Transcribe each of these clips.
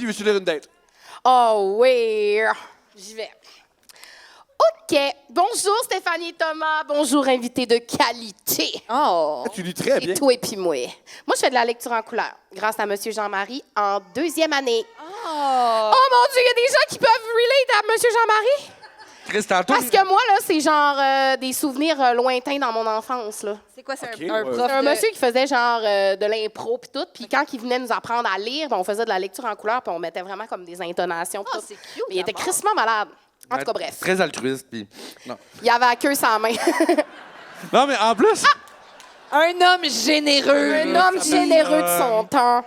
Julie, veux-tu lire une date? Oh oui, j'y vais. OK. Bonjour Stéphanie et Thomas. Bonjour invité de qualité. Oh! Tu lis très bien. Et toi et puis moi. Moi, je fais de la lecture en couleur grâce à Monsieur Jean-Marie en 2e année. Oh! Oh mon Dieu, il y a des gens qui peuvent relate à Monsieur Jean-Marie. Chris, tantôt... Parce que moi, là, c'est genre des souvenirs lointains dans mon enfance, là. C'est quoi, c'est Ok, un ouais. prof C'est un de... monsieur qui faisait genre de l'impro puis tout. Puis quand il venait nous apprendre à lire, ben, on faisait de la lecture en couleur puis on mettait vraiment comme des intonations. Oh, tout. c'est cute, Mais il était d'abord. crissement malade. En tout cas, bref. Très altruiste, puis... Non. Il avait la queue sans main. Non, mais en plus... Un homme généreux. Un homme généreux de son temps.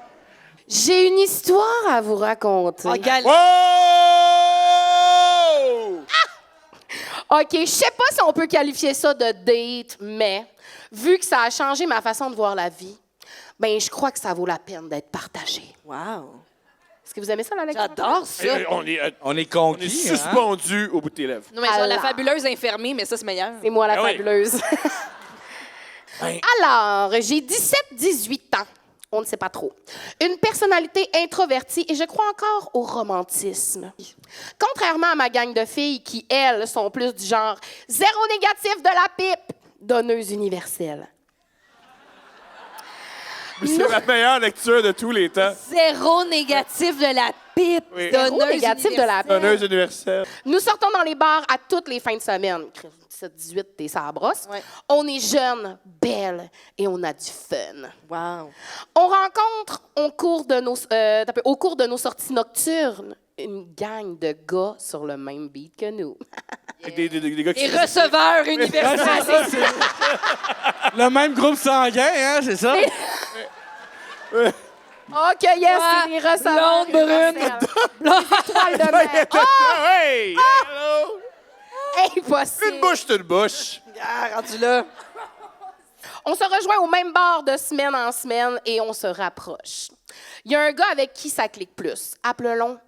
J'ai une histoire à vous raconter. Oh, gal- Wow! OK, je sais pas si on peut qualifier ça de date, mais vu que ça a changé ma façon de voir la vie, ben je crois que ça vaut la peine d'être partagé. Wow! Est-ce que vous aimez ça, la lecture? J'adore ça. On est On est on conquis. est suspendu au bout de tes lèvres. Non, mais genre la Alors. fabuleuse infirmier, mais ça, c'est meilleur. C'est moi la Ah oui. fabuleuse. Ben. Alors, j'ai 17-18 ans. On ne sait pas trop. Une personnalité introvertie et je crois encore au romantisme. Contrairement à ma gang de filles qui, elles, sont plus du genre zéro négatif de la pipe, donneuse universelle. C'est la meilleure lecture de tous les temps. Zéro négatif de la pipe. Oui. Donneuse Zéro négatif de la universelle. Donneuse universelle. Nous sortons dans les bars à toutes les fins de semaine. 17-18, t'es ça brosse. Ouais. On est jeunes, belles et on a du fun. Wow. On rencontre au cours de nos sorties nocturnes une gang de gars sur le même beat que nous. Avec des gars qui... Et receveur universel. Le même groupe sanguin, hein, c'est ça? OK, yes, c'est des receveurs. Blonde, brune. Étoiles de mer. Ah, hey! Hello! Impossible. Une bouche, c'est une bouche. Ah, rendu là. On se rejoint au même bar de semaine en semaine et on se rapproche. Il y a un gars avec qui ça clique plus. Appelons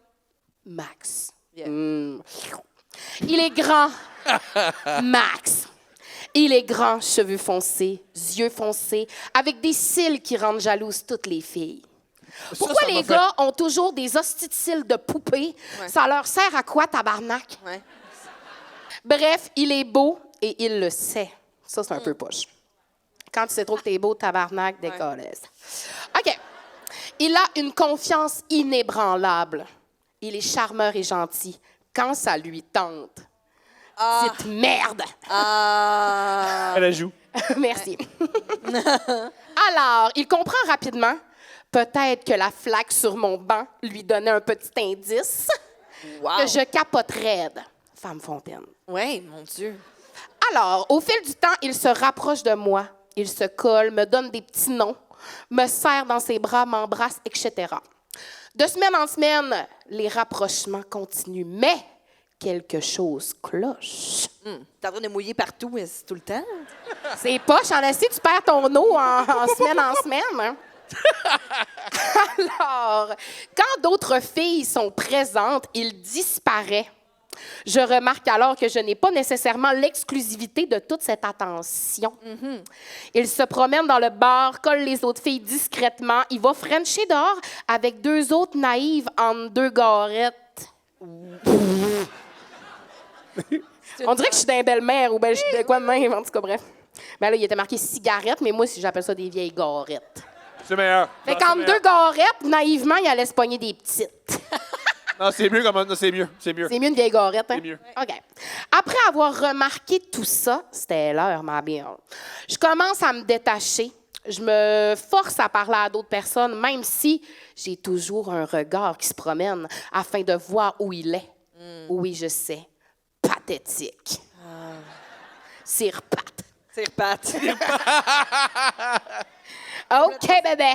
Max. Yeah. Il est grand. Max. Il est grand, cheveux foncés, yeux foncés, avec des cils qui rendent jalouses toutes les filles. Pourquoi ça les m'a fait- gars ont toujours des hosties de cils de poupée? Ouais. Ça leur sert à quoi, tabarnak? Ouais. Bref, il est beau et il le sait. Ça, c'est un peu poche. Quand tu sais trop que t'es beau, tabarnak, décollesse. OK. Il a une confiance inébranlable. Il est charmeur et gentil quand ça lui tente. Petite merde! Ah. Elle la joue. Merci. Alors, il comprend rapidement. Peut-être que la flaque sur mon banc lui donnait un petit indice Wow. que je capote raide. Femme Fontaine. Ouais, mon Dieu. Alors, au fil du temps, il se rapproche de moi. Il se colle, me donne des petits noms, me serre dans ses bras, m'embrasse, etc. De semaine en semaine, les rapprochements continuent, mais quelque chose cloche. T'es en train de mouiller partout, mais c'est tout le temps. C'est poche, en esti, tu perds ton eau en semaine en semaine. Hein? Alors, quand d'autres filles sont présentes, il disparaît. Je remarque alors que je n'ai pas nécessairement l'exclusivité de toute cette attention. Il se promène dans le bar, colle les autres filles discrètement. Il va frencher dehors avec 2 autres naïves en 2 garettes. On dirait que je suis d'un belle-mère ou ben je suis de quoi de même, en tout cas, bref. Ben là, il était marqué cigarette, mais moi, si j'appelle ça des vieilles garettes. C'est meilleur. Fait Non, qu'entre c'est 2 meilleur. garettes, naïvement, il allait se pogner des petites. Non, c'est mieux comme... Non, c'est mieux. C'est mieux. C'est mieux une vieille garette, hein? C'est mieux. OK. Après avoir remarqué tout ça, c'était l'heure, ma bien. Je commence à me détacher. Je me force à parler à d'autres personnes, même si j'ai toujours un regard qui se promène afin de voir où il est. Oui, je sais. Pathétique. Sire-patte. C'est repatte. OK, bébé.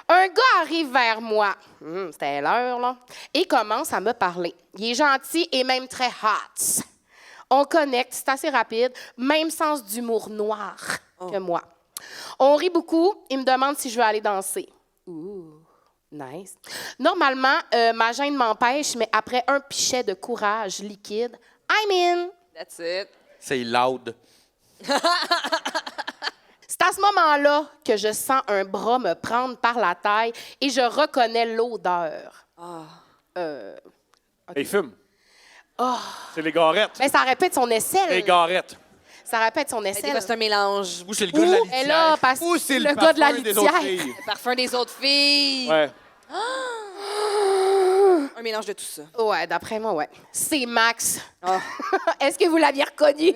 Un gars arrive vers moi. C'était l'heure, là. Et commence à me parler. Il est gentil et même très hot. On connecte, c'est assez rapide. Même sens d'humour noir que moi. On rit beaucoup. Il me demande si je veux aller danser. Ouh, nice. Normalement, ma gêne m'empêche, mais après un pichet de courage liquide, I'm in. That's it. C'est loud. C'est à ce moment-là que je sens un bras me prendre par la taille et je reconnais l'odeur. Il fume. Oh. C'est les garettes. Ben, ça aurait pu être son aisselle. Les garettes. Ça aurait pu être son Des fois, aisselle. c'est un mélange. Ou c'est le gars de la Ou litière. elle a parce Ou c'est le gars de la parfum des autres litière. filles. Le parfum des autres filles. Ouais. Un mélange de tout ça. Ouais, d'après moi, ouais. C'est Max. Ah. Est-ce que vous l'aviez reconnu?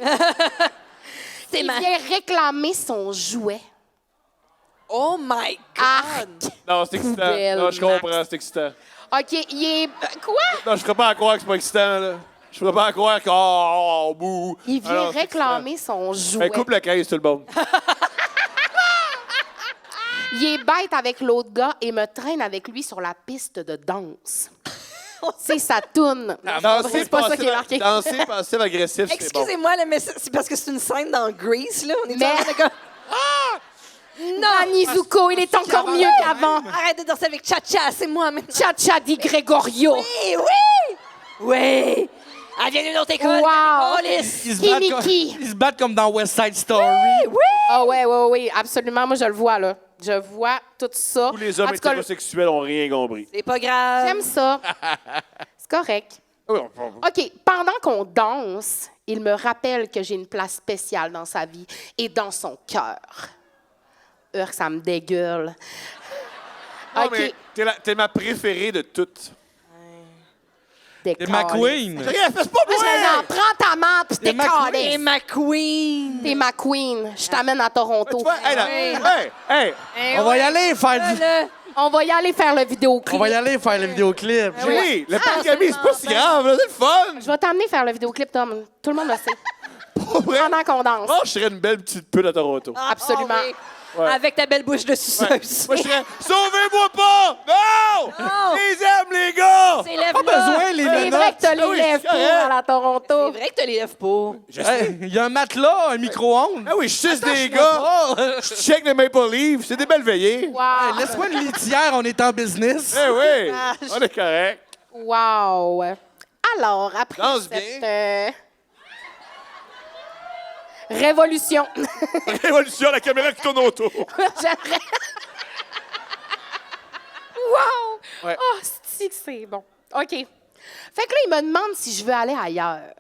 C'est Il ma... vient réclamer son jouet. Oh my Arc. God! Non, c'est excitant. Poubelle, Non, je Max. comprends, c'est excitant. OK, il est... Quoi? Non, je ferais pas à croire que c'est pas excitant, là. Je ferais pas à croire que... Oh, bouh. Il vient Alors, c'est réclamer son excitant. jouet. Hey, coupe la caisse, tout le monde. Il est bête avec l'autre gars et me traîne avec lui sur la piste de danse. C'est sa toune. C'est pas ça qui est marqué. Danser passif-agressif, c'est bon. Excusez-moi, là, mais c'est parce que c'est une scène dans Grease, là. On est Mais- en train de comme- Danny Zuko, il est encore mieux qu'avant. Arrête de danser avec Cha-Cha, c'est moi maintenant. Cha-Cha di Gregorio. Oui, oui! Oui! Elle vient d'une autre école. Wow. elle est Ils se battent Kiniki. ils se battent comme dans West Side Story. Ah ouais, absolument. Moi, je le vois, là. Je vois tout ça. Tous les En hommes tout cas, hétérosexuels ont rien compris. C'est pas grave. j'aime ça. C'est correct. OK, pendant qu'on danse, il me rappelle que j'ai une place spéciale dans sa vie et dans son cœur. Ça me dégueule. Non, OK, mais t'es ma préférée de toutes. C'est McQueen. Rien, c'est pas moi! Non, prends ta main pis t'es ma queen. calé. Et ma queen. T'es ma queen. Je t'amène à Toronto. Tu vois, hey, là, hey! Eh On va y ouais, aller faire du... là. On va y aller faire le vidéoclip. On va y aller faire le vidéoclip. Julie, la polygamie, c'est pas si grave, là, c'est le fun! Je vais t'amener faire le vidéoclip, Tom. Tout le monde le sait. Pour vrai, Pendant qu'on danse. moi, je serais une belle petite pute à Toronto. Absolument. Ah oui. Ouais. Avec ta belle bouche de Ouais. suceuse. Moi, je serais. Sauvez-moi pas! Non! Non! Les aime, les gars! C'est lève Pas besoin, les C'est vrai menottes. que t'as les Ah oui, lèvres c'est pour correct. à la Toronto. C'est vrai que t'as les lèvres pour. Je sais. Hey, il y a un matelas, un micro-ondes. Ah oui, je suce des gars. Je check les Maple Leafs. C'est des belles veillées. Wow. Laisse-moi une litière, on est en business. Eh oui, Ah, on est correct. Wow. Alors, après Danse cette bien. révolution, Révolution, la caméra qui tourne autour. j'aimerais... Wow! Ouais. Oh, c'est bon. OK. Fait que là, il me demande si je veux aller ailleurs.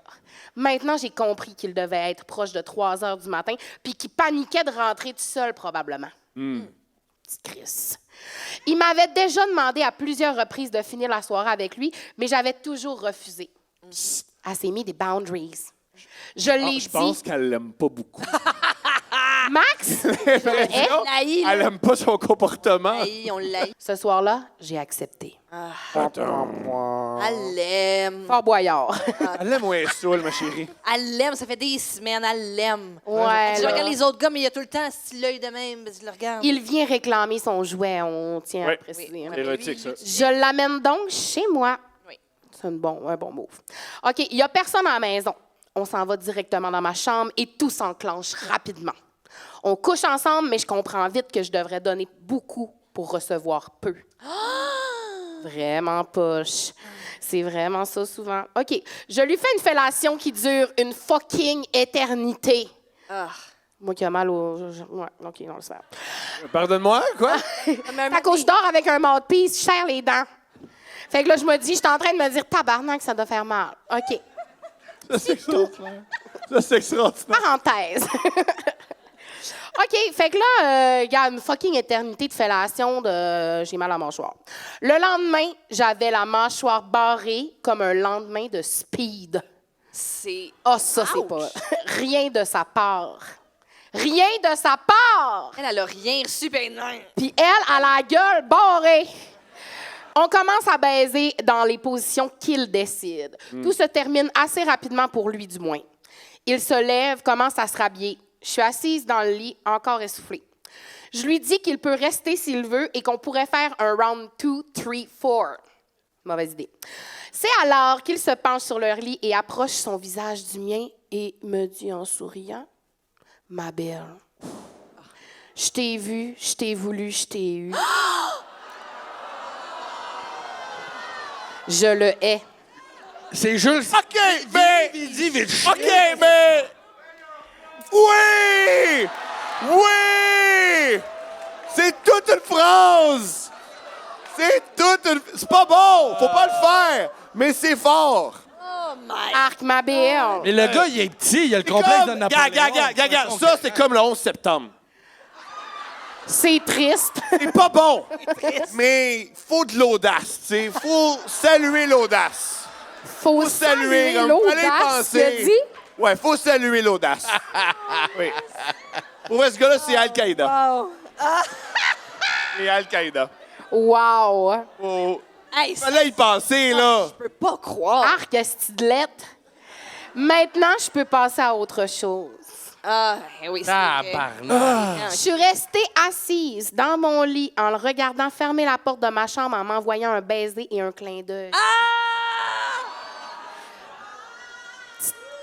Maintenant, j'ai compris qu'il devait être proche de 3 heures du matin puis qu'il paniquait de rentrer tout seul, probablement. Petit Chris. Il m'avait déjà demandé à plusieurs reprises de finir la soirée avec lui, mais j'avais toujours refusé. Elle s'est mis des boundaries. Je l'ai Je dit. pense qu'elle l'aime pas beaucoup. Max, je le hais. Laï, Elle aime pas son comportement. Laï, on l'aïe. Ce soir-là, j'ai accepté. Elle l'aime. Fort Boyard. Elle l'aime moins saoul, ma chérie. Elle l'aime. Ça fait des semaines. Elle l'aime. Ouais, Je là. regarde les autres gars, mais il y a tout le temps l'œil de même. Je le regarde. Il vient réclamer son jouet, on tient à Oui. préciser. hein. C'est érotique, ça. Je l'amène donc chez moi. Oui. C'est un bon move. OK, il n'y a personne à la maison. On s'en va directement dans ma chambre et tout s'enclenche rapidement. On couche ensemble, mais je comprends vite que je devrais donner beaucoup pour recevoir peu. Vraiment poche. C'est vraiment ça souvent. OK, je lui fais une fellation qui dure une fucking éternité. Ah. Moi qui a mal au... Ouais, OK, on le sait. Pardonne-moi, quoi? À cause je dors avec un mouthpiece, je serre les dents. Fait que là, je me dis, je suis en train de me dire, tabarnak, ça doit faire mal. OK. Ça, c'est extraordinaire. Ça, c'est extraordinaire. Parenthèse. OK, fait que là, il y a une fucking éternité de fellation de j'ai mal à la mâchoire. Le lendemain, j'avais la mâchoire barrée comme un lendemain de speed. C'est. Ah, ça, c'est Ouch! pas... Rien de sa part. Rien de sa part! Elle a rien reçu, ben non. Puis elle, a la gueule barrée. On commence à baiser dans les positions qu'il décide. Tout se termine assez rapidement pour lui, du moins. Il se lève, commence à se rhabiller. Je suis assise dans le lit, encore essoufflée. Je lui dis qu'il peut rester s'il veut et qu'on pourrait faire un round 2, 3, 4. Mauvaise idée. C'est alors qu'il se penche sur leur lit et approche son visage du mien et me dit en souriant, « Ma belle, je t'ai vue, je t'ai voulu, je t'ai eu. » Je le hais. C'est juste... OK, mais... Il dit vite. OK, mais... Oui! Oui! C'est toute une phrase! C'est c'est pas bon! Faut pas le faire! Mais c'est fort! Oh my... Arc ma belle. Mais le gars, il est petit, il a le complexe de Napoléon. Regarde, ça, c'est comme le 11 septembre. C'est triste. C'est pas bon! Mais faut de l'audace, tu sais. Faut saluer l'audace. Faut saluer l'audace, tu as dit? Ouais, faut saluer l'audace. Oui. Pour vrai, ce gars-là, c'est Al-Qaïda. Wow. C'est Al-Qaïda. Wow. Faut... Hey, Fallait y penser, là. Je peux pas croire. Arc estilette. Maintenant, je peux passer à autre chose. Ah, oui, c'est vrai. Je suis restée assise dans mon lit en le regardant fermer la porte de ma chambre en m'envoyant un baiser et un clin d'œil.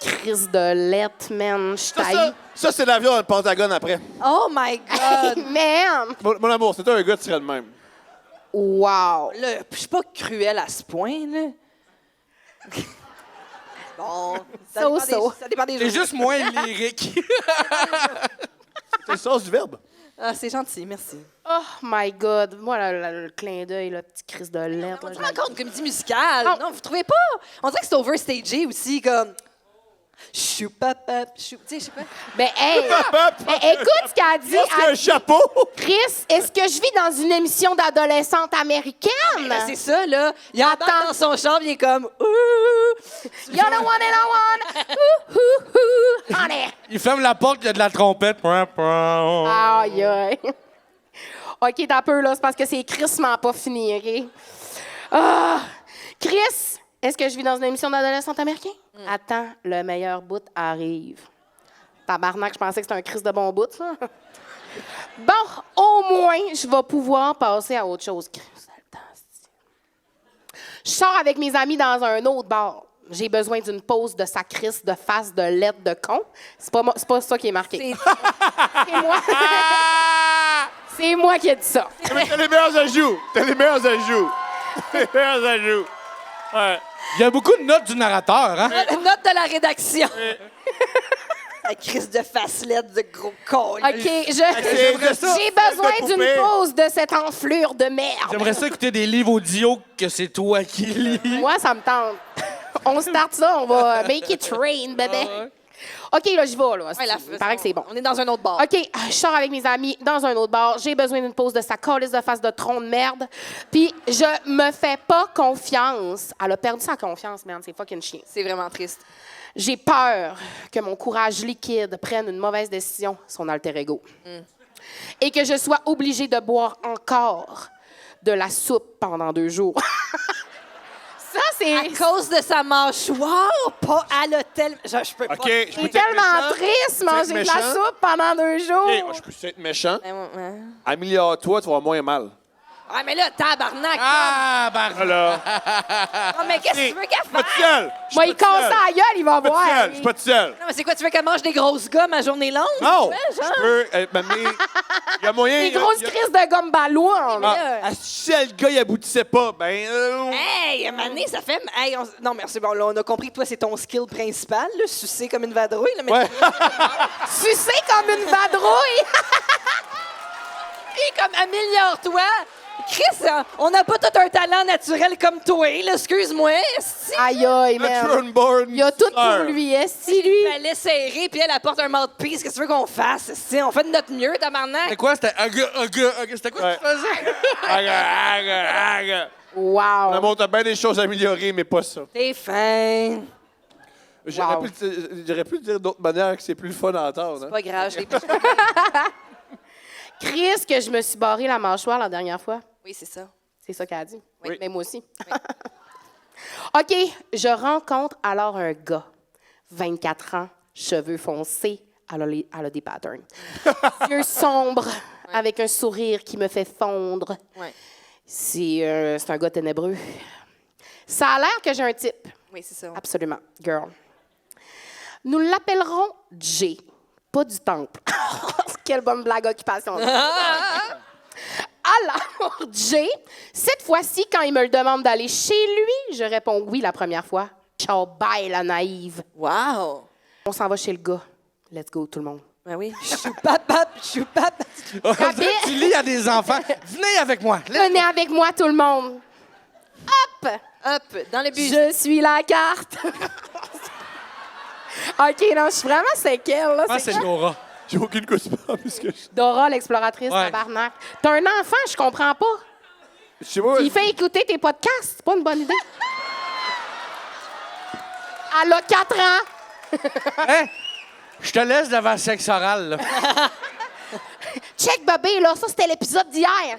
Crise de lettre, man. Je taille. Ça, c'est l'avion dans le Pentagone après. Oh my God. Man! Mon amour, c'était un gars, tu serais le même. Wow! Là, je suis pas cruelle à ce point, là. Bon, ça dépend des C'est jours. juste moins lyrique. C'est le sens du verbe. Ah, c'est gentil, merci. Oh my God! Moi, le clin d'œil, la petite crise de lettre. On là, se je rend la- compte comme dit musicale. Oh. Non, vous trouvez pas? On dirait que c'est overstagé aussi, comme... Chou, papa, chou... Tu sais, je sais pas. Ben, hey! Mais écoute ce qu'elle a dit. Est-ce Elle un dit, chapeau? Chris, est-ce que je vis dans une émission d'adolescente américaine? Ben, c'est ça, là. Il embarque Attends. dans son chambre, il est comme... Ouh! You're the one and I want. Ooh, ooh, ooh, honey. Il ferme la porte, il y a de la trompette. Aïe, aïe. OK, t'as peu, là. C'est parce que c'est crissement pas fini, OK? Ah! Chris, est-ce que je vis dans une émission d'adolescente américaine? Attends, le meilleur bout arrive. Tabarnak, je pensais que c'était un Chris de bon bout, ça. Bon, au moins, je vais pouvoir passer à autre chose. Chris, le temps, c'est- Je sors avec mes amis dans un autre bar. J'ai besoin d'une pause de sacrisse, de face, de lettre, de con. C'est pas ça qui est marqué. C'est moi. C'est moi qui ai dit ça. Mais t'as les meilleurs ajouts. T'as les meilleurs ajouts. Les meilleurs ajouts. Ouais. Il y a beaucoup de notes du narrateur, hein? Note de la rédaction. La crise de facelette de gros col. OK, J'aimerais ça. j'ai besoin De d'une poupée. pause de cette enflure de merde. J'aimerais ça écouter des livres audio que c'est toi qui lis. Moi, ça me tente. On start ça, on va make it rain, bébé. OK, là, j'y vais, là. Ouais, Il paraît que c'est bon. On est dans un autre bar. OK, je sors avec mes amis dans un autre bar. J'ai besoin d'une pause de sa calice de face de tronc de merde. Puis je me fais pas confiance. Elle a perdu sa confiance, merde. C'est fucking chien. C'est vraiment triste. J'ai peur que mon courage liquide prenne une mauvaise décision, son alter ego. Et que je sois obligée de boire encore de la soupe pendant 2 jours. Ça, c'est... À cause de sa mâchoire, pas à l'hôtel. Je peux pas. OK, je C'est peux être tellement méchant? triste, Tu veux être manger de la méchant? soupe pendant 2 jours. OK, je peux être méchant. Ouais. Améliore-toi, tu vas avoir moins mal. Ah, mais là, tabarnak! Ah, bah, Voilà. Ah, mais qu'est-ce que tu veux qu'elle Je suis pas fasse? tout seul. Je suis Moi, pas il tout casse seul. la gueule, il va Je suis pas tout voir. seul. Je suis pas tout seul. Non, mais c'est quoi, tu veux qu'elle mange des grosses gommes à journée longue? Non, Ouais, genre. je peux m'amener. Il y a moyen. Des grosses crises de gomme ballon. Ah, si le gars, il aboutissait pas, ben. Hey, Mané, ça fait. Hey, non, merci. Bon, là, on a compris que toi, c'est ton skill principal, là, sucer comme une vadrouille. Là, mais Ouais. Sucé comme une vadrouille. Et comme améliore-toi. Chris, on n'a pas tout un talent naturel comme toi, là, excuse-moi. esti. Aïe, aïe, man. Natural born Il y a tout star. pour lui, est-ce lui? Elle laisse serrer, puis elle apporte un mouthpiece. Qu'est-ce que tu veux qu'on fasse? esti? On fait de notre mieux, tabarnak. C'était quoi? C'était C'était quoi que tu faisais? Wow. On montre bien des choses améliorées, mais pas ça. T'es fin. J'aurais Wow. pu le dire d'autres manières que c'est plus le fun à entendre. C'est Hein? pas grave, je l'ai pas. Chris, que je me suis barré la mâchoire la dernière fois. Oui, c'est ça. C'est ça qu'elle a dit. Oui. Mais moi aussi. OK, je rencontre alors un gars, 24 ans, cheveux foncés, elle a des patterns. Yeux sombres, avec un sourire qui me fait fondre. Ouais. C'est un gars ténébreux. Ça a l'air que j'ai un type. Oui, c'est ça. Absolument, girl. Nous l'appellerons Jay, pas du temple. Quelle bonne blague occupation. Alors, Jay, cette fois-ci, quand il me le demande d'aller chez lui, je réponds oui la première fois. Ciao, bye, la naïve. Wow. On s'en va chez le gars. Let's go, tout le monde. Ben oui. Choupapap, choupap. On dirait que tu lis à des enfants. Venez avec moi. Venez avec moi, tout le monde. Hop! Hop, dans le bus. Je suis la carte. OK, non, je suis vraiment séquelle, là. Moi, c'est Dora. J'ai aucune goosebumps parce que Dora, l'exploratrice, Ouais. tabarnak. T'as un enfant, je comprends pas. je sais pas. Il fait écouter tes podcasts. C'est pas une bonne idée. Elle a 4 ans. Hein? Je te laisse devant le sexe oral, là. Check, bébé, là. Ça, c'était l'épisode d'hier.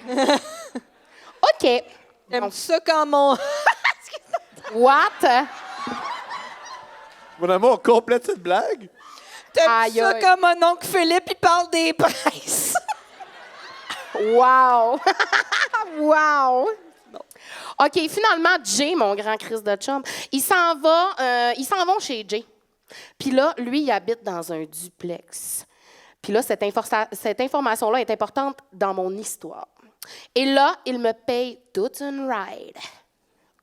OK. T'aimes ça quand mon... What? Mon amour, complète cette blague. T'aimes Aïe, ça aïe. quand mon oncle Philippe, il parle des princes. Wow! Wow! OK, finalement, Jay, mon grand Chris de chum, ils s'en vont chez Jay. Puis là, lui, il habite dans un duplex. Puis là, cette information-là est importante dans mon histoire. Et là, il me paye toute une ride.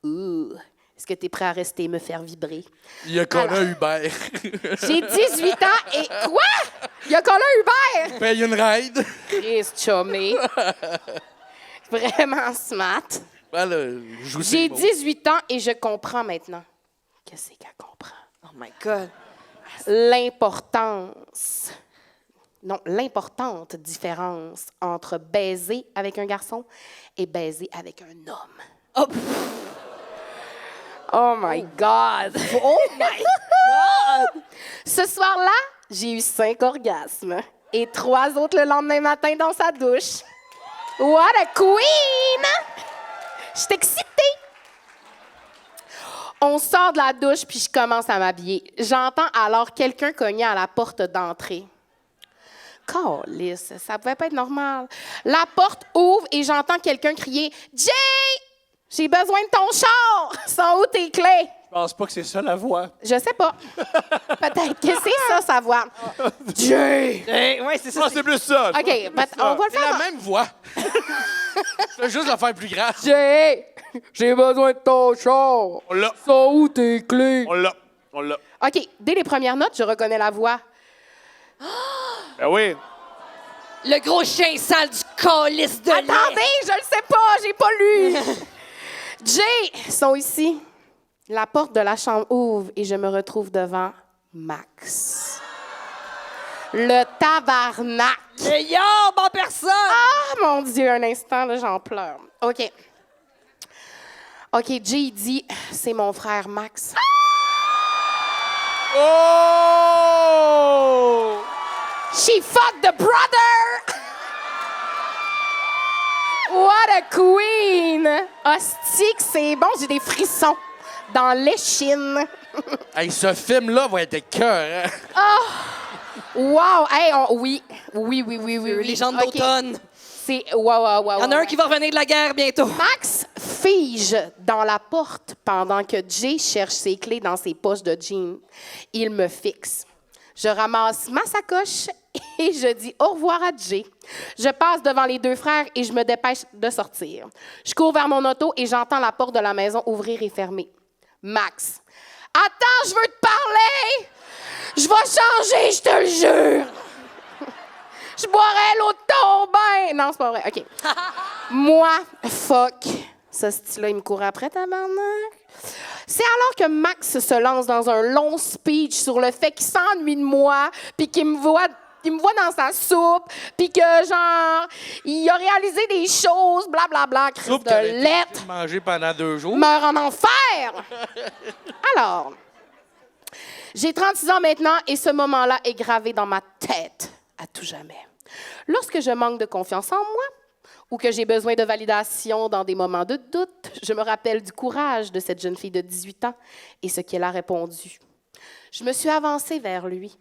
Ouh! Est-ce que tu es prêt à rester me faire vibrer? Il y a qu'on a Hubert. J'ai 18 ans et... Quoi? Il y a Colin Hubert! Paye une ride. Chris chumé. Vraiment smart. Voilà, je joue J'ai ses mots. 18 ans et je comprends maintenant. Qu'est-ce qu'elle comprend? Oh my God. L'importante différence entre baiser avec un garçon et baiser avec un homme. Oh, Oh my God! oh my God! Ce soir-là, j'ai eu 5 orgasmes et 3 autres le lendemain matin dans sa douche. What a queen! Je suis excitée! On sort de la douche puis je commence à m'habiller. J'entends alors quelqu'un cogner à la porte d'entrée. Calisse, ça pouvait pas être normal. La porte ouvre et j'entends quelqu'un crier « Jay! J'ai besoin de ton char! Sont où tes clés? » Je pense pas que c'est ça la voix. Je sais pas. Peut-être que c'est ça, sa voix. Jay! Ouais, c'est ça. Non, c'est plus ça. OK, on va le C'est la faire. même voix. Je vais juste la faire plus grave. Jay! J'ai besoin de ton char! On l'a. Sont où tes clés? On l'a. On l'a. OK, dès les premières notes, je reconnais la voix. Ben oui. Le gros chien sale du calice de lait. Attendez, je le sais pas, j'ai pas lu. Jay, sont ici. La porte de la chambre ouvre et je me retrouve devant Max. Le tabarnak. Le yarb en personne! Ah, mon Dieu, un instant, là, j'en pleure. OK. OK, Jay il dit, c'est mon frère Max. Oh! She fucked the brother! What a queen! Hostie que c'est bon, j'ai des frissons dans l'échine. Hey, ce film-là va être cœur. Wow! Hey, oui. Oui. Légende OK. d'automne. C'est... Wow. Il y en a un qui va revenir de la guerre bientôt. Max fige dans la porte pendant que Jay cherche ses clés dans ses poches de jeans. Il me fixe. Je ramasse ma sacoche et je dis au revoir à Jay. Je passe devant les 2 frères et je me dépêche de sortir. Je cours vers mon auto et j'entends la porte de la maison ouvrir et fermer. Max. Attends, je veux te parler! Je vais changer, je te le jure! Je boirais l'eau de ton bain! Non, c'est pas vrai. OK. Moi, fuck. Ce style-là, il me court après, tabarnak. C'est alors que Max se lance dans un long speech sur le fait qu'il s'ennuie de moi, puis qu'il me voit dans sa soupe, puis que, genre, il a réalisé des choses, blablabla, crise Soupe de qu'elle a été lettres, mangée pendant 2 jours. meurt en enfer! Alors, j'ai 36 ans maintenant et ce moment-là est gravé dans ma tête à tout jamais. Lorsque je manque de confiance en moi ou que j'ai besoin de validation dans des moments de doute, je me rappelle du courage de cette jeune fille de 18 ans et ce qu'elle a répondu. Je me suis avancée vers lui.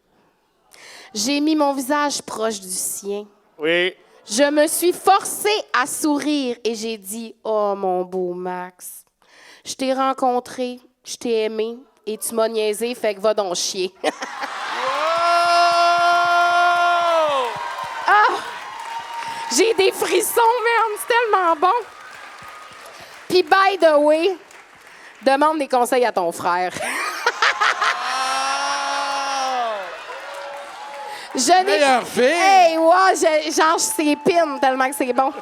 J'ai mis mon visage proche du sien. Oui. Je me suis forcée à sourire et j'ai dit « Oh, mon beau Max, je t'ai rencontré, je t'ai aimé et tu m'as niaisé, fait que va donc chier. » J'ai des frissons, merde, c'est tellement bon. Puis, by the way, demande des conseils à ton frère. Je n'ai... Meilleure fille. Hey, wow, genre, c'est pine tellement que c'est bon.